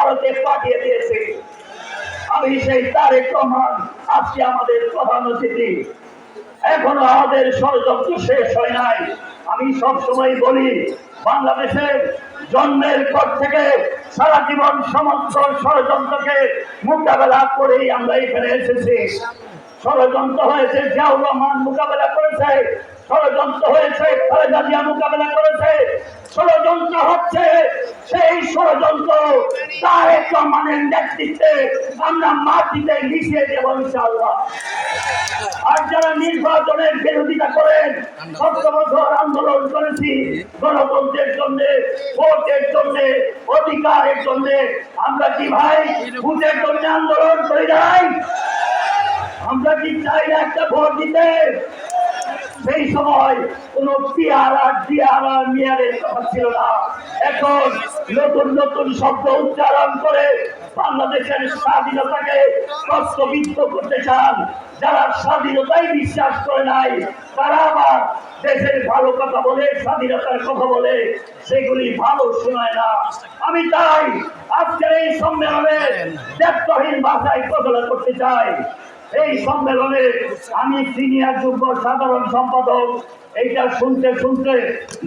ভারতে পাঠিয়ে দিয়েছে। আমি সেই তারেক রহমান আজকে আমাদের প্রধান অতিথি। এখনো আমাদের ষড়যন্ত্র শেষ হয় নাই। আমি সবসময় বলি, বাংলাদেশের জন্মের পর থেকে সারা জীবন সমস্ত ষড়যন্ত্রকে মোকাবেলা করেই আমরা এখানে এসেছি। ষড়যন্ত্র হয়েছে, জিয়াউর রহমান মোকাবেলা করেছে, ষড়যন্ত্র হয়েছে, খালেদা জিয়া মোকাবেলা করেছে, ষড়যন্ত্র হচ্ছে। সেই ষড়যন্ত্র তারেক রহমানের নেতৃত্বে আমরা মাটিতে মিশিয়ে দেব ইনশাআল্লাহ। আর যারা নির্বাচনের বিরোধিতা করেন, ৭০ বছর আন্দোলন করেছি গণতন্ত্রের জন্য, ভোটের জন্য, অধিকারের জন্য, আমরা কি ভাই ভোটের জন্য আন্দোলন করি নাই? আমরা কি চাই না একটা ভোট দিতে? সেই সময় কোন মেয়ারের কথা ছিল না। এখন নতুন নতুন শব্দ উচ্চারণ করে বাংলাদেশের স্বাধীনতাকে প্রশ্নবিদ্ধ করতে চান। যারা স্বাধীনতায় বিশ্বাস করে নাই, তারা আবার দেশের ভালো কথা বলে, স্বাধীনতার কথা বলে, সেগুলি ভালো শোনায় না। আমি তাই আজকের এই সম্মেলনে দায়িত্বহীন ভাষায় প্রচার করতে চাই। এই সম্মেলনে আমি সিনিয়র যুগ্ম সাধারণ সম্পাদক, এইটা শুনতে শুনতে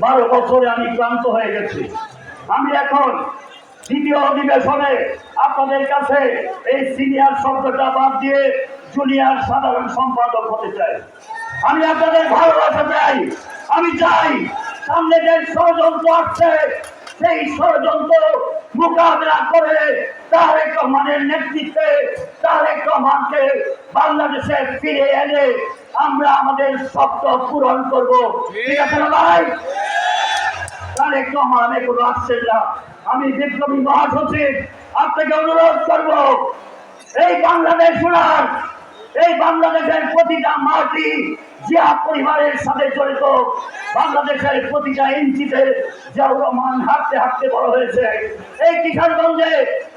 12 বছরে আমি ক্লান্ত হয়ে গেছি। আমি এখন দ্বিতীয় অধিবেশনে আপনাদের কাছে এই সিনিয়র শব্দটা বাদ দিয়ে জুনিয়র সাধারণ সম্পাদক হতে চাই। আমি আপনাদের ভালোবাসা চাই। আমি চাই সামনে যে ষড়যন্ত্র আসছে, সেই ষড়যন্ত্র মোকাবেলা করে তারেক রহমানের নেতৃত্বে তারেক রহমানকে বাংলাদেশে ফিরে এনে আমরা আমাদের স্বপ্ন পূরণ করব। ঠিক আছে না ভাই? তারেক রহমান এগুলো আসছে না। আমি বিপ্লবী মহাসচিব আপনাকে অনুরোধ করব, এই বাংলাদেশ শোনার, এই বাংলাদেশের প্রতিটা মাটি জিয়া পরিবারের সাথে জড়িত। বাংলাদেশের প্রতিটা ইঞ্চিতে জিয়াউর রহমান হাঁটতে হাঁটতে বড় হয়েছে। এই কিশোরগঞ্জে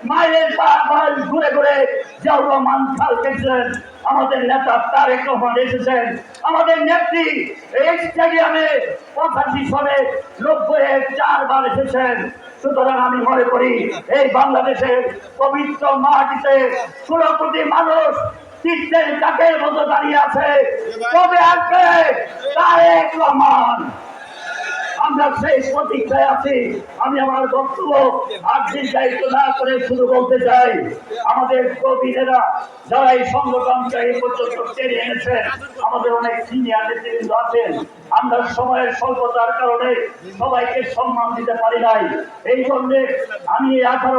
মাইলের মাইল ঘুরে ঘুরে জিয়াউর রহমান খাল কেটেছেন। আমাদের নেতা তারেক রহমান এসেছেন। আমাদের নেত্রী এই স্টেডিয়ামে 85 সনে 90-এ 4 বার এসেছেন। সুতরাং আমি মনে করি এই বাংলাদেশের পবিত্র মাটিতে 16 কোটি মানুষ চিত্তের কাকের মতো দাঁড়িয়ে আছে। কবে আসবে তারেক রহমান? আমরা সেই প্রতীক্ষায় আছি। আমি আমার বক্তব্য আর দীর্ঘায়িত না করে শুধু বলতে চাই, আমাদের কবিরা যারা এই সংগঠনকে এই পর্যন্ত টেনে এনেছেন, আমাদের অনেক সিনিয়র নেতৃবৃন্দ আছেন। আমরা সময়ের স্বল্পতার কারণে সবাইকে সম্মান দিতে পারি নাই। এই জন্য আমি 18